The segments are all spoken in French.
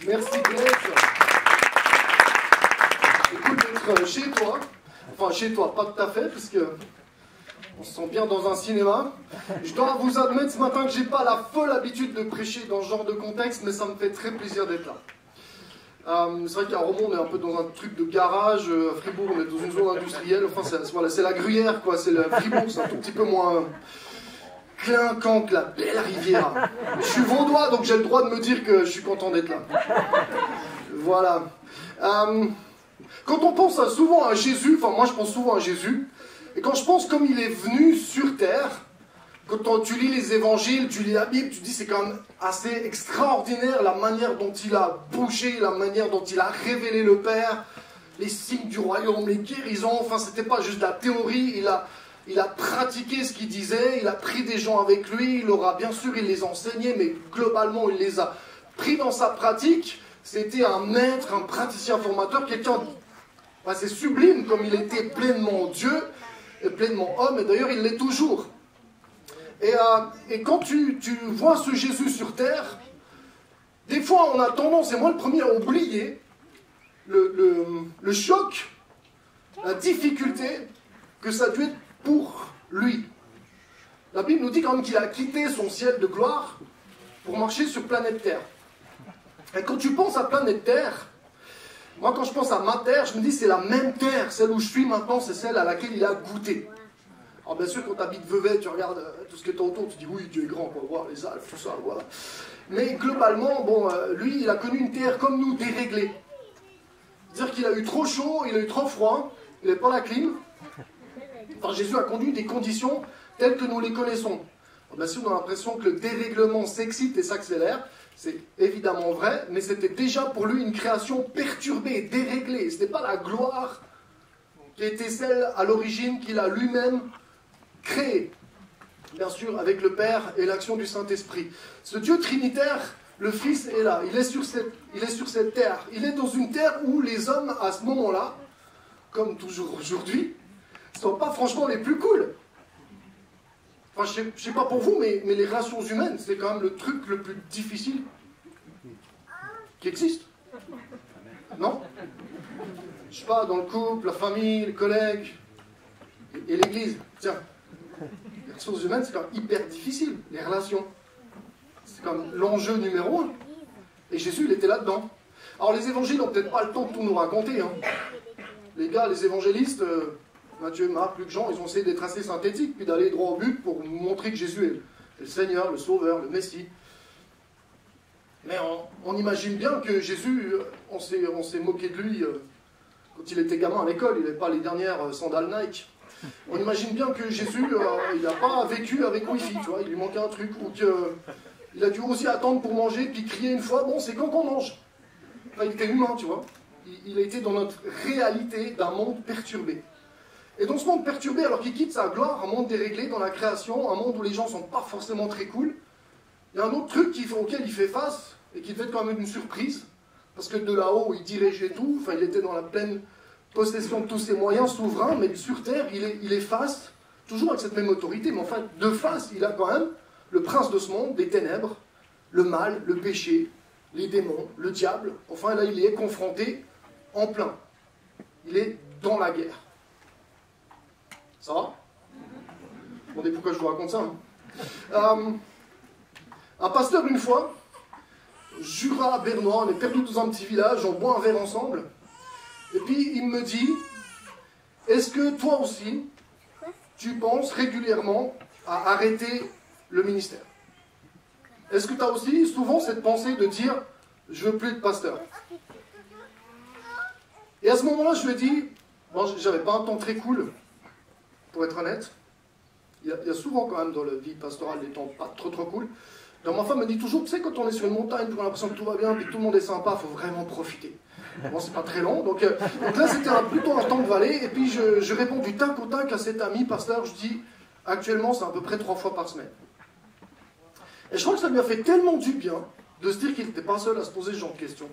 Merci Blaise. Écoute, d'être chez toi, enfin chez toi, pas tout à fait, parce que on se sent bien dans un cinéma. Je dois vous admettre ce matin que j'ai pas la folle habitude de prêcher dans ce genre de contexte, mais ça me fait très plaisir d'être là. C'est vrai qu'à Romont, on est un peu dans un truc de garage. À Fribourg, on est dans une zone industrielle. Enfin, c'est la Gruyère, quoi. C'est le Fribourg, c'est un tout petit peu moins clinquant que la belle rivière. Je suis vaudois, donc j'ai le droit de me dire que je suis content d'être là. Voilà. Quand on pense souvent à Jésus, enfin moi je pense souvent à Jésus, et quand je pense comme il est venu sur terre, quand tu lis les évangiles, tu lis la Bible, tu te dis c'est quand même assez extraordinaire la manière dont il a bougé, la manière dont il a révélé le Père, les signes du royaume, les guérisons, enfin c'était pas juste de la théorie, il a pratiqué ce qu'il disait, il a pris des gens avec lui, bien sûr il les enseignait, mais globalement il les a pris dans sa pratique. C'était un maître, un praticien formateur, quelqu'un assez sublime comme il était pleinement Dieu, et pleinement homme, et d'ailleurs il l'est toujours. Et quand tu vois ce Jésus sur terre, des fois on a tendance, et moi le premier à oublier, le choc, la difficulté que ça a dû être pour lui. La Bible nous dit quand même qu'il a quitté son ciel de gloire pour marcher sur planète Terre. Et quand tu penses à planète Terre, moi quand je pense à ma Terre, je me dis c'est la même Terre, celle où je suis maintenant, c'est celle à laquelle il a goûté. Alors bien sûr, quand tu habites Vevey, tu regardes tout ce qui est autour, tu dis oui, Dieu est grand, on va voir les Alpes, tout ça, voilà. Mais globalement, bon, lui, il a connu une terre comme nous, déréglée. C'est-à-dire qu'il a eu trop chaud, il a eu trop froid, il n'avait pas la clim. Enfin, Jésus a conduit des conditions telles que nous les connaissons. Alors, bien sûr, on a l'impression que le dérèglement s'excite et s'accélère. C'est évidemment vrai, mais c'était déjà pour lui une création perturbée, déréglée. Ce n'était pas la gloire qui était celle à l'origine qu'il a lui-même créé, bien sûr, avec le Père et l'action du Saint-Esprit. Ce Dieu trinitaire, le Fils est là, il est sur cette terre. Il est dans une terre où les hommes, à ce moment-là, comme toujours aujourd'hui, ne sont pas franchement les plus cool. Enfin, je ne sais pas pour vous, mais les relations humaines, c'est quand même le truc le plus difficile qui existe. Non ? Je sais pas, dans le couple, la famille, les collègues et l'église. Tiens, les ressources humaines, c'est quand même hyper difficile, les relations. C'est comme l'enjeu numéro 1. Et Jésus, il était là-dedans. Alors les évangiles n'ont peut-être pas le temps de tout nous raconter. Hein. Les gars, les évangélistes, Matthieu, Marc, Luc, Jean, ils ont essayé d'être assez synthétiques, puis d'aller droit au but pour nous montrer que Jésus est le Seigneur, le Sauveur, le Messie. Mais on imagine bien que Jésus, on s'est moqué de lui quand il était gamin à l'école, il n'avait pas les dernières sandales Nike. On imagine bien que Jésus, il n'a pas vécu avec Wi-Fi, tu vois, il lui manquait un truc, ou qu'il a dû aussi attendre pour manger, puis crier une fois, bon, c'est quand qu'on mange. Enfin, il était humain, tu vois. Il a été dans notre réalité d'un monde perturbé. Et dans ce monde perturbé, alors qu'il quitte sa gloire, un monde déréglé dans la création, un monde où les gens ne sont pas forcément très cool, il y a un autre truc auquel il fait face, et qui devait être quand même une surprise, parce que de là-haut, il dirigeait tout, enfin, il était dans la pleine possession de tous ses moyens souverains, mais sur Terre, il est face, toujours avec cette même autorité, mais enfin, de face, il a quand même le prince de ce monde, des ténèbres, le mal, le péché, les démons, le diable. Enfin, là, il est confronté en plein. Il est dans la guerre. Ça va ? Vous me demandez pourquoi je vous raconte ça, hein. Un pasteur, une fois, Jura, Bernois, on est perdus dans un petit village, on boit un verre ensemble, et puis il me dit, est-ce que toi aussi, tu penses régulièrement à arrêter le ministère? Est-ce que tu as aussi souvent cette pensée de dire, je veux plus être pasteur? Et à ce moment-là, je lui ai dit, bon, j'avais pas un temps très cool, pour être honnête. Il y a souvent quand même dans la vie pastorale des temps pas trop cool. Donc ma femme me dit toujours, tu sais, quand on est sur une montagne, on a l'impression que tout va bien, puis que tout le monde est sympa, il faut vraiment profiter. Bon, c'est pas très long, donc là c'était plutôt un temps de vallée, et puis je réponds du tac au tac à cet ami pasteur, je dis, actuellement c'est à peu près 3 fois par semaine. Et je crois que ça lui a fait tellement du bien de se dire qu'il n'était pas seul à se poser ce genre de questions.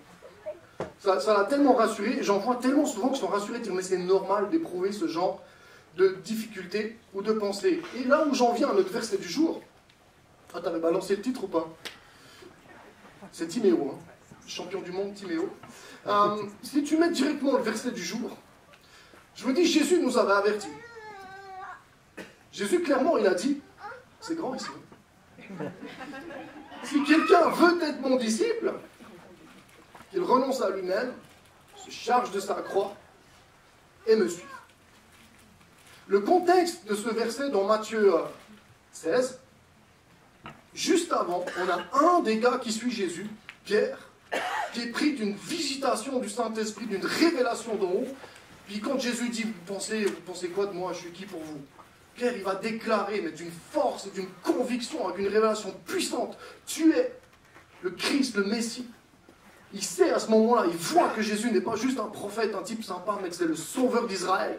Ça l'a tellement rassuré, et j'en vois tellement souvent qui sont rassurés de dire, mais c'est normal d'éprouver ce genre de difficultés ou de pensées. Et là où j'en viens à notre verset du jour, ah, t'avais balancé le titre ou pas? C'est Timéo, hein. champion du monde, Timéo. Si tu mets directement le verset du jour, je me dis, Jésus nous avait avertis. Jésus, clairement, il a dit, c'est grand ici. Si quelqu'un veut être mon disciple, qu'il renonce à lui-même, se charge de sa croix et me suive. Le contexte de ce verset dans Matthieu 16, juste avant, on a un des gars qui suit Jésus, Pierre, qui est pris d'une visitation du Saint-Esprit, d'une révélation d'en haut. Puis quand Jésus dit, vous pensez quoi de moi, je suis qui pour vous? Pierre, il va déclarer, mais d'une force et d'une conviction, avec une révélation puissante, tu es le Christ, le Messie. Il sait à ce moment-là, il voit que Jésus n'est pas juste un prophète, un type sympa, mais que c'est le sauveur d'Israël.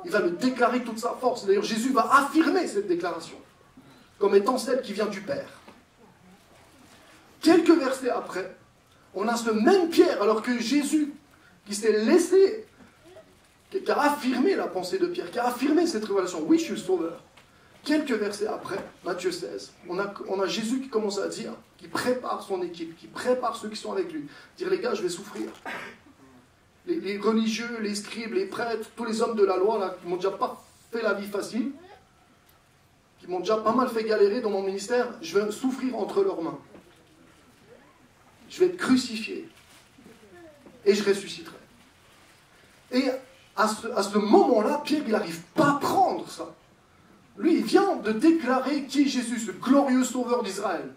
Il va le déclarer toute sa force. D'ailleurs, Jésus va affirmer cette déclaration comme étant celle qui vient du Père. Quelques versets après, on a ce même Pierre, alors que Jésus, qui s'est laissé, qui a affirmé la pensée de Pierre, qui a affirmé cette révélation, oui, je suis le sauveur. Quelques versets après, Matthieu 16, on a Jésus qui commence à dire, qui prépare son équipe, qui prépare ceux qui sont avec lui. Dire, les gars, je vais souffrir. Les religieux, les scribes, les prêtres, tous les hommes de la loi, là, qui m'ont déjà pas fait la vie facile, qui m'ont déjà pas mal fait galérer dans mon ministère, je vais souffrir entre leurs mains. Je vais être crucifié. Et je ressusciterai. Et à ce moment-là, Pierre, il n'arrive pas à prendre ça. Lui, il vient de déclarer qui est Jésus, ce glorieux sauveur d'Israël.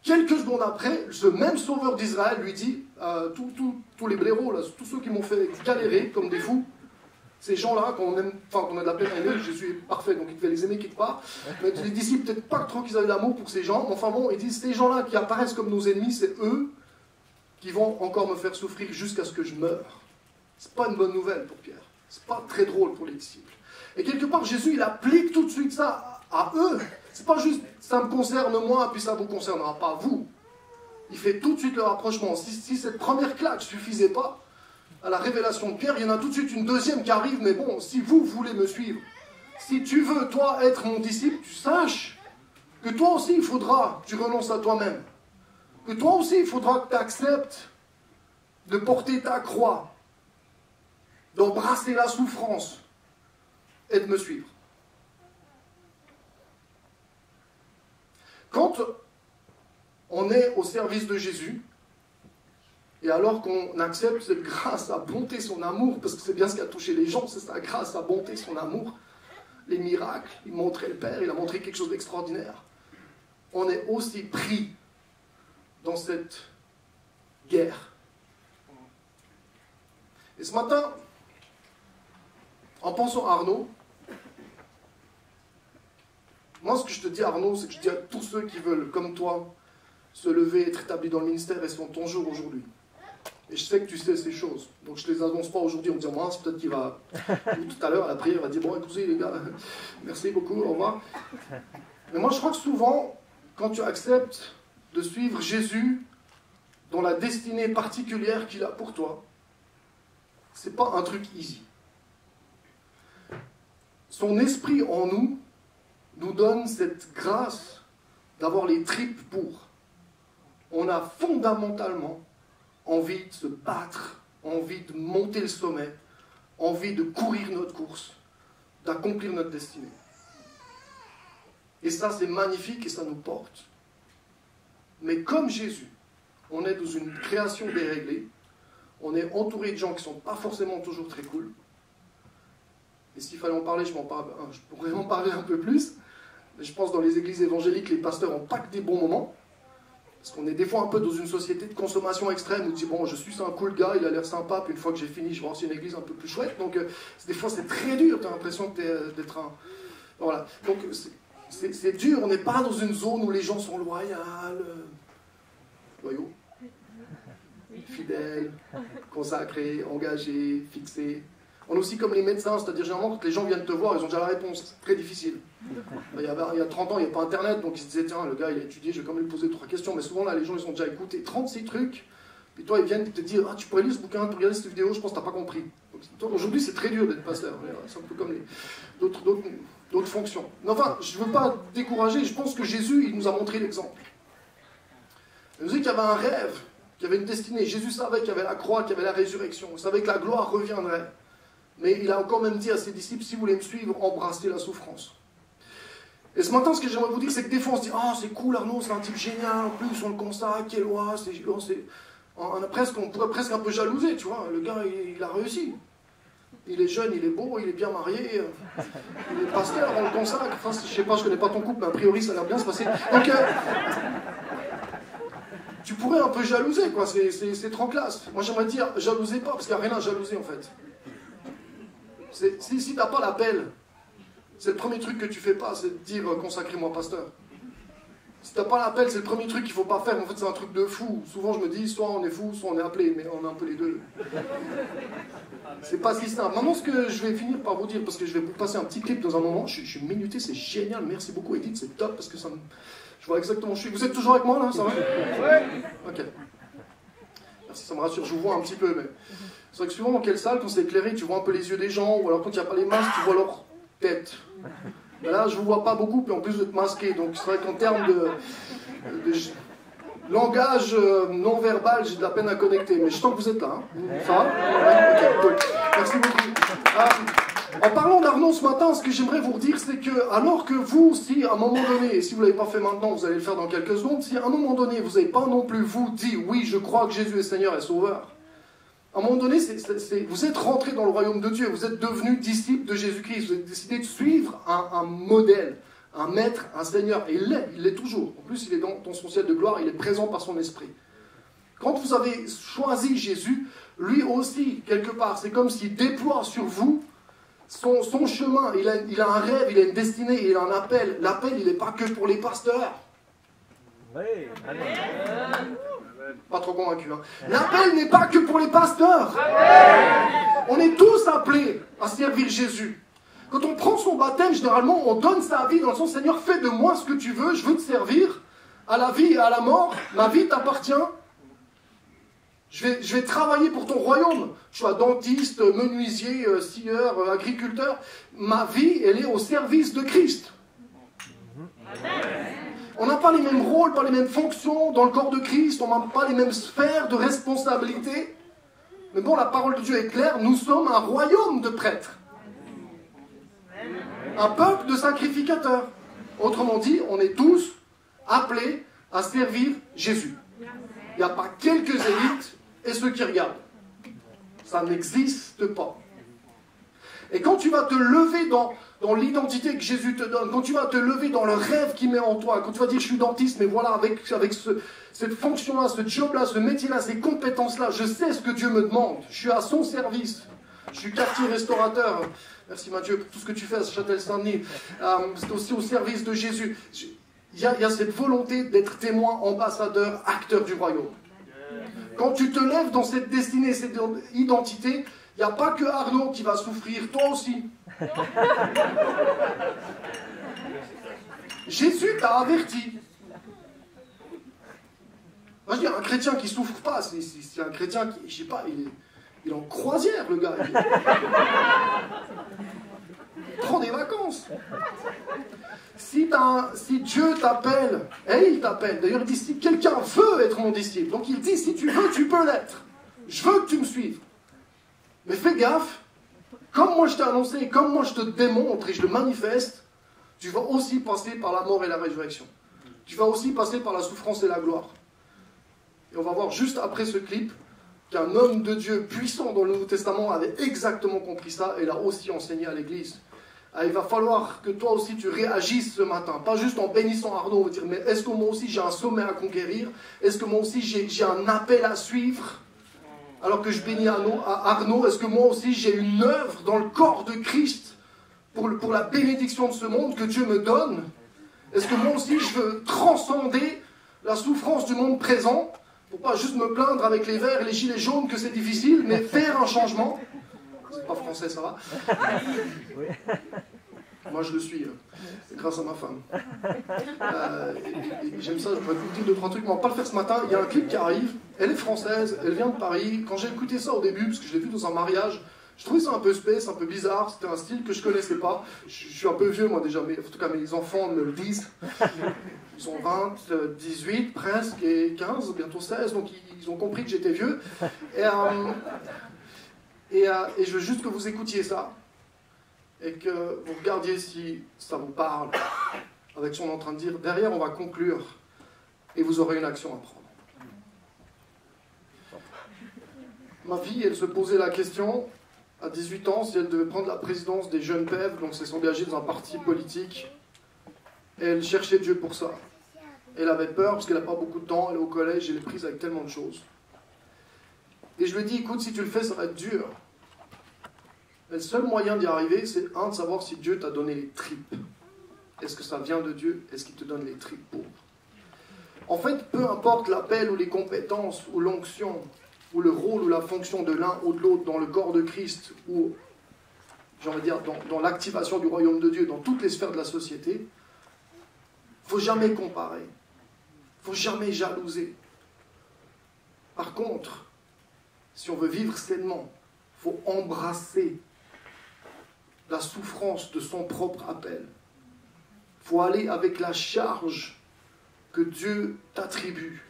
Quelques secondes après, ce même sauveur d'Israël lui dit, tous les blaireaux, là, tous ceux qui m'ont fait galérer comme des fous, ces gens-là, qu'on a de la peine à aimer, Jésus est parfait, donc il devait les aimer quelque part. Mais les disciples, peut-être pas trop qu'ils avaient d'amour pour ces gens, mais enfin bon, ils disent, ces gens-là qui apparaissent comme nos ennemis, c'est eux qui vont encore me faire souffrir jusqu'à ce que je meure. C'est pas une bonne nouvelle pour Pierre. C'est pas très drôle pour les disciples. Et quelque part, Jésus, il applique tout de suite ça à eux. C'est pas juste, ça me concerne moi, puis ça vous concernera pas vous. Il fait tout de suite le rapprochement. Si cette première claque ne suffisait pas à la révélation de Pierre, il y en a tout de suite une deuxième qui arrive, mais bon, si vous voulez me suivre, si tu veux, toi, être mon disciple, tu saches que toi aussi, il faudra que tu renonces à toi-même. Que toi aussi, il faudra que tu acceptes de porter ta croix, d'embrasser la souffrance et de me suivre. Quand on est au service de Jésus, et alors qu'on accepte cette grâce, sa bonté, son amour, parce que c'est bien ce qui a touché les gens, c'est sa grâce, sa bonté, son amour, les miracles, il montrait le Père, il a montré quelque chose d'extraordinaire. On est aussi pris dans cette guerre. Et ce matin, en pensant à Arnaud, moi ce que je te dis Arnaud, c'est que je dis à tous ceux qui veulent, comme toi, se lever, être établis dans le ministère, et sont ton jour aujourd'hui. Et je sais que tu sais ces choses. Donc je ne les annonce pas aujourd'hui en me disant, moi, c'est peut-être qu'il va, tout à l'heure, à la prière, il va dire, bon, écoutez les gars, merci beaucoup, au revoir. Mais moi je crois que souvent, quand tu acceptes de suivre Jésus dans la destinée particulière qu'il a pour toi, c'est pas un truc easy. Son esprit en nous donne cette grâce d'avoir les tripes pour. On a fondamentalement envie de se battre, envie de monter le sommet, envie de courir notre course, d'accomplir notre destinée. Et ça, c'est magnifique et ça nous porte. Mais comme Jésus, on est dans une création déréglée, on est entouré de gens qui ne sont pas forcément toujours très cool. Et s'il fallait en parler, je pourrais en parler un peu plus. Mais je pense que dans les églises évangéliques, les pasteurs n'ont pas que des bons moments. Parce qu'on est des fois un peu dans une société de consommation extrême où on dit, bon, je suis un cool gars, il a l'air sympa, puis une fois que j'ai fini, je vais voir si une église un peu plus chouette. Donc, des fois, c'est très dur, tu as l'impression d'être un... Voilà. Donc, c'est dur, on n'est pas dans une zone où les gens sont loyaux, fidèles, consacrés, engagés, fixés. On est aussi comme les médecins, c'est-à-dire généralement quand les gens viennent te voir, ils ont déjà la réponse. C'est très difficile. Il y a 30 ans, il n'y avait pas Internet, donc ils se disaient, tiens, le gars, il a étudié, je vais quand même lui poser 3 questions. Mais souvent, là, les gens, ils ont déjà écouté 36 trucs, puis toi, ils viennent te dire, ah, tu pourrais lire ce bouquin, tu regarder cette vidéo, je pense que tu n'as pas compris. Aujourd'hui, c'est très dur d'être pasteur. C'est un peu comme d'autres fonctions. Mais enfin, je ne veux pas décourager, je pense que Jésus, il nous a montré l'exemple. Il nous dit qu'il y avait un rêve qu'il y avait une destinée. Jésus savait qu'il y avait la croix, qu'il y avait la résurrection. Il savait que la gloire reviendrait. Mais il a encore même dit à ses disciples, si vous voulez me suivre, embrassez la souffrance. Et ce matin, ce que j'aimerais vous dire, c'est que des fois on se dit, ah c'est cool Arnaud, c'est un type génial, en plus on le constate, quelle loi, on pourrait presque un peu jalouser, tu vois, le gars il a réussi. Il est jeune, il est beau, il est bien marié, il est pasteur, on le consacre. Enfin, je sais pas, je connais pas ton couple, mais a priori ça a l'air bien se passer. Donc, tu pourrais un peu jalouser, quoi, c'est trop classe. Moi j'aimerais dire, jalousez pas, parce qu'il n'y a rien à jalouser en fait. Si t'as pas l'appel, c'est le premier truc que tu fais pas, c'est de dire consacrez-moi pasteur. Si t'as pas l'appel, c'est le premier truc qu'il faut pas faire. En fait, c'est un truc de fou. Souvent, je me dis, soit on est fou, soit on est appelé, mais on est un peu les deux. C'est pas si simple. Maintenant, ce que je vais finir par vous dire, parce que je vais vous passer un petit clip dans un moment, je suis minuté, c'est génial, merci beaucoup Edith, c'est top, parce que ça me... Je vois exactement où je suis. Vous êtes toujours avec moi, là, ça va? Ouais. Ok. Merci, ça me rassure, je vous vois un petit peu, mais... C'est vrai que souvent, dans quelle salle, quand c'est éclairé, tu vois un peu les yeux des gens, ou alors quand il n'y a pas les masques, tu vois leur tête. Mais là, je ne vous vois pas beaucoup, puis en plus, vous êtes masqué, donc c'est vrai qu'en termes de langage non-verbal, j'ai de la peine à connecter, mais je sens que vous êtes là. Hein. Ça va? Ouais, ok, cool. Merci beaucoup. En parlant d'Arnaud ce matin, ce que j'aimerais vous redire, c'est que, alors que vous, si à un moment donné, et si vous ne l'avez pas fait maintenant, vous allez le faire dans quelques secondes, si à un moment donné, vous n'avez pas non plus, vous, dit, oui, je crois que Jésus est Seigneur et Sauveur, à un moment donné, vous êtes rentré dans le royaume de Dieu, vous êtes devenu disciple de Jésus-Christ, vous avez décidé de suivre un modèle, un maître, un Seigneur, et il l'est toujours. En plus, il est dans son ciel de gloire, il est présent par son esprit. Quand vous avez choisi Jésus, lui aussi, quelque part, c'est comme s'il déploie sur vous son chemin. Il a un rêve, il a une destinée, il a un appel. L'appel, il n'est pas que pour les pasteurs. Oui, amen. Pas trop convaincu. Hein. L'appel n'est pas que pour les pasteurs. On est tous appelés à servir Jésus. Quand on prend son baptême, généralement, on donne sa vie dans le sens, Seigneur, fais de moi ce que tu veux, je veux te servir, à la vie et à la mort, ma vie t'appartient. Je vais travailler pour ton royaume. Je sois dentiste, menuisier, scieur, agriculteur. Ma vie, elle est au service de Christ. On n'a pas les mêmes rôles, pas les mêmes fonctions dans le corps de Christ, on n'a pas les mêmes sphères de responsabilité. Mais bon, la parole de Dieu est claire, nous sommes un royaume de prêtres. Un peuple de sacrificateurs. Autrement dit, on est tous appelés à servir Jésus. Il n'y a pas quelques élites et ceux qui regardent. Ça n'existe pas. Et quand tu vas te lever dans l'identité que Jésus te donne, quand tu vas te lever dans le rêve qu'il met en toi, quand tu vas dire je suis dentiste, mais voilà, avec cette fonction-là, ce job-là, ce métier-là, ces compétences-là, je sais ce que Dieu me demande. Je suis à son service. Je suis quartier restaurateur. Merci Mathieu pour tout ce que tu fais à Châtel-Saint-Denis. C'est aussi au service de Jésus. Il y a cette volonté d'être témoin, ambassadeur, acteur du royaume. Quand tu te lèves dans cette destinée, cette identité, il n'y a pas que Arnaud qui va souffrir, toi aussi. Jésus t'a averti. Moi, je dis, un chrétien qui ne souffre pas, c'est un chrétien qui, je sais pas, il est en croisière, le gars. Il prend des vacances. Si Dieu t'appelle, et il t'appelle, d'ailleurs il dit, si quelqu'un veut être mon disciple, donc il dit, si tu veux, tu peux l'être. Je veux que tu me suives. Mais fais gaffe, comme moi je t'ai annoncé, comme moi je te démontre et je le manifeste, tu vas aussi passer par la mort et la résurrection. Tu vas aussi passer par la souffrance et la gloire. Et on va voir juste après ce clip qu'un homme de Dieu puissant dans le Nouveau Testament avait exactement compris ça et l'a aussi enseigné à l'Église. Ah, il va falloir que toi aussi tu réagisses ce matin, pas juste en bénissant Arnaud, dire mais est-ce que moi aussi j'ai un sommet à conquérir? Est-ce que moi aussi j'ai un appel à suivre? Alors que je bénis Arnaud, est-ce que moi aussi j'ai une œuvre dans le corps de Christ pour la bénédiction de ce monde que Dieu me donne? Est-ce que moi aussi je veux transcender la souffrance du monde présent pour pas juste me plaindre avec les verts et les gilets jaunes que c'est difficile, mais faire un changement? C'est pas français, ça va? Moi je le suis, grâce à ma femme. J'aime ça, je pourrais vous dire 2-3 trucs, mais on va pas le faire ce matin. Il y a un clip qui arrive, elle est française, elle vient de Paris. Quand j'ai écouté ça au début, parce que je l'ai vu dans un mariage, Je trouvais ça un peu space, un peu bizarre, c'était un style que je connaissais pas. Je suis un peu vieux moi déjà, mais en tout cas mes enfants me le disent. Ils ont 20, 18 presque, et 15, bientôt 16, donc ils ont compris que j'étais vieux. Et je veux juste que vous écoutiez ça, et que vous regardiez si ça vous parle, avec ce qu'on est en train de dire. Derrière, on va conclure, et vous aurez une action à prendre. Ma fille, elle se posait la question, à 18 ans, si elle devait prendre la présidence des jeunes PEV, donc c'est s'engager dans un parti politique. Et elle cherchait Dieu pour ça. Elle avait peur, parce qu'elle n'a pas beaucoup de temps, elle est au collège, elle est prise avec tellement de choses. Et je lui ai dit, écoute, si tu le fais, ça va être dur. Et le seul moyen d'y arriver, c'est de savoir si Dieu t'a donné les tripes. Est-ce que ça vient de Dieu? Est-ce qu'il te donne les tripes pour? En fait, peu importe l'appel ou les compétences ou l'onction, ou le rôle ou la fonction de l'un ou de l'autre dans le corps de Christ, ou, j'ai envie de dire, dans l'activation du royaume de Dieu, dans toutes les sphères de la société, il ne faut jamais comparer. Il ne faut jamais jalouser. Par contre, si on veut vivre sainement, il faut embrasser la souffrance de son propre appel. Il faut aller avec la charge que Dieu t'attribue.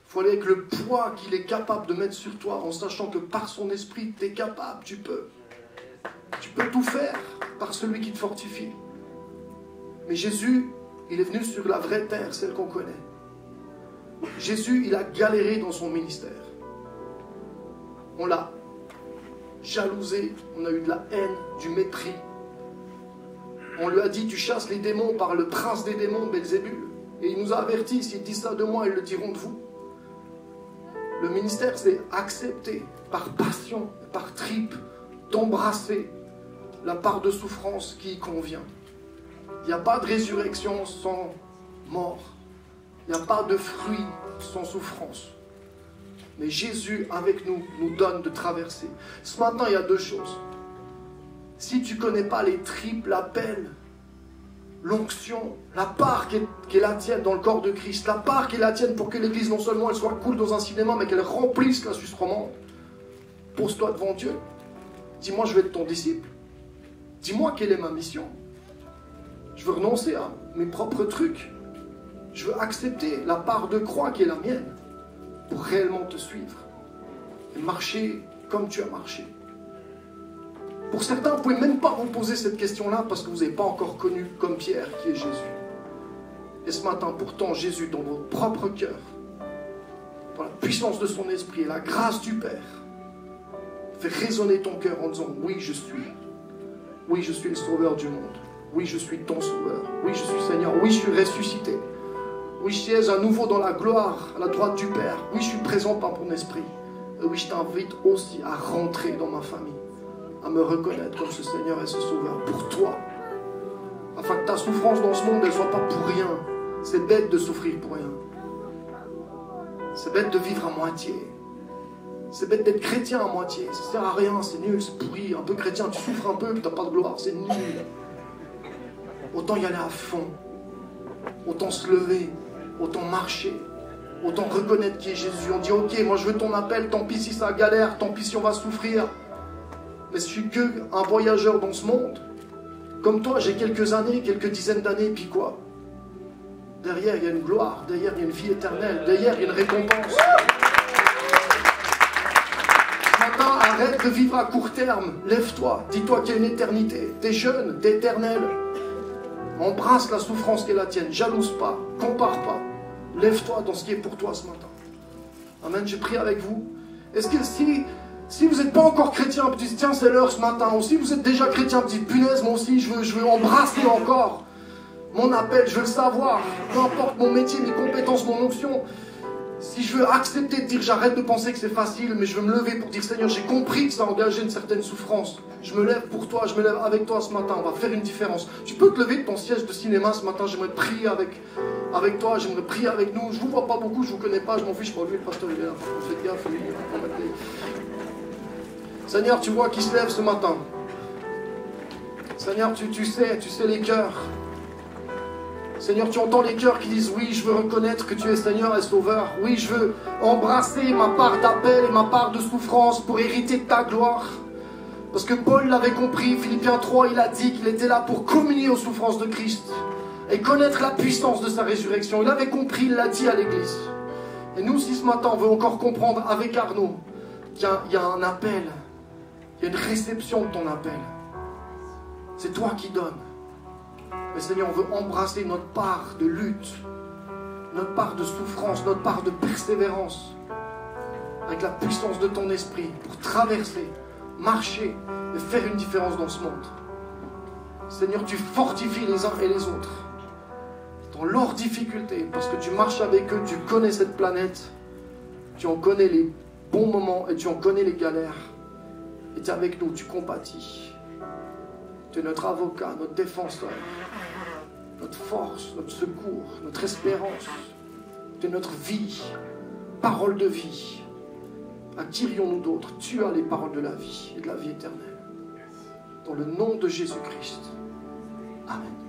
Il faut aller avec le poids qu'il est capable de mettre sur toi, en sachant que par son esprit, tu es capable, tu peux. Tu peux tout faire par celui qui te fortifie. Mais Jésus, il est venu sur la vraie terre, celle qu'on connaît. Jésus, il a galéré dans son ministère. On l'a jalousé, on a eu de la haine, du mépris. On lui a dit, tu chasses les démons par le prince des démons, Belzébul. Et il nous a avertis, s'ils disent ça de moi, ils le diront de vous. Le ministère, c'est accepter par passion, par tripe, d'embrasser la part de souffrance qui y convient. Il n'y a pas de résurrection sans mort. Il n'y a pas de fruit sans souffrance. Mais Jésus, avec nous, nous donne de traverser. Ce matin, il y a deux choses. Si tu ne connais pas les tripes, l'appel, l'onction, la part qui est la tienne dans le corps de Christ, la part qui est la tienne pour que l'Église, non seulement elle soit cool dans un cinéma, mais qu'elle remplisse la Suisse romande, pose-toi devant Dieu. Dis-moi, je vais être ton disciple. Dis-moi, quelle est ma mission. Je veux renoncer à mes propres trucs. Je veux accepter la part de croix qui est la mienne pour réellement te suivre et marcher comme tu as marché. Pour certains, vous ne pouvez même pas vous poser cette question-là parce que vous n'avez pas encore connu comme Pierre qui est Jésus. Et ce matin, pourtant, Jésus, dans votre propre cœur, par la puissance de son esprit et la grâce du Père, fait résonner ton cœur en disant, oui, je suis. Oui, je suis le sauveur du monde. Oui, je suis ton sauveur. Oui, je suis Seigneur. Oui, je suis ressuscité. Oui, je siège à nouveau dans la gloire, à la droite du Père. Oui, je suis présent par mon esprit. Et oui, je t'invite aussi à rentrer dans ma famille, à me reconnaître comme ce Seigneur et ce Sauveur pour toi. Afin que ta souffrance dans ce monde, elle ne soit pas pour rien. C'est bête de souffrir pour rien. C'est bête de vivre à moitié. C'est bête d'être chrétien à moitié. Ça ne sert à rien, c'est nul, c'est pourri. Un peu chrétien, tu souffres un peu, puis tu n'as pas de gloire, c'est nul. Autant y aller à fond. Autant se lever. Autant marcher. Autant reconnaître qui est Jésus. On dit, ok, moi je veux ton appel, tant pis si ça galère, tant pis si on va souffrir. Mais je suis qu'un voyageur dans ce monde. Comme toi, j'ai quelques années, quelques dizaines d'années, puis quoi? Derrière, il y a une gloire, derrière, il y a une vie éternelle, derrière, il y a une récompense. Ce matin, arrête de vivre à court terme. Lève-toi, dis-toi qu'il y a une éternité. T'es jeune, t'es éternel. Embrasse la souffrance qui est la tienne. Jalouse pas, compare pas. Lève-toi dans ce qui est pour toi ce matin. Amen, j'ai prié avec vous. Est-ce que si vous n'êtes pas encore chrétien, vous dites, tiens, c'est l'heure ce matin. Ou si vous êtes déjà chrétien, vous dites, punaise, moi aussi, je veux embrasser encore mon appel, je veux le savoir. Peu importe mon métier, mes compétences, mon onction. Si je veux accepter de dire, j'arrête de penser que c'est facile, mais je veux me lever pour dire, Seigneur, j'ai compris que ça a engagé une certaine souffrance. Je me lève pour toi, je me lève avec toi ce matin. On va faire une différence. Tu peux te lever de ton siège de cinéma ce matin. J'aimerais prier avec toi, j'aimerais prier avec nous. Je ne vous vois pas beaucoup, je ne vous connais pas, je m'en fiche pas. Lui, le pasteur, il est là. Faites gaffe, lui. Seigneur, tu vois qui se lève ce matin. Seigneur, tu sais les cœurs. Seigneur, tu entends les cœurs qui disent, oui, je veux reconnaître que tu es Seigneur et Sauveur. Oui, je veux embrasser ma part d'appel et ma part de souffrance pour hériter de ta gloire. Parce que Paul l'avait compris, Philippiens 3, il a dit qu'il était là pour communier aux souffrances de Christ et connaître la puissance de sa résurrection. Il avait compris, il l'a dit à l'église. Et nous, si ce matin, on veut encore comprendre avec Arnaud qu'il y a un appel, il y a une réception de ton appel. C'est toi qui donnes. Mais Seigneur, on veut embrasser notre part de lutte, notre part de souffrance, notre part de persévérance, avec la puissance de ton esprit, pour traverser, marcher et faire une différence dans ce monde. Seigneur, tu fortifies les uns et les autres dans leurs difficultés, parce que tu marches avec eux, tu connais cette planète, tu en connais les bons moments et tu en connais les galères. Et tu es avec nous, tu compatis. Tu es notre avocat, notre défenseur, notre force, notre secours, notre espérance. Tu es notre vie, parole de vie. À qui irions-nous d'autres? Tu as les paroles de la vie et de la vie éternelle. Dans le nom de Jésus-Christ. Amen.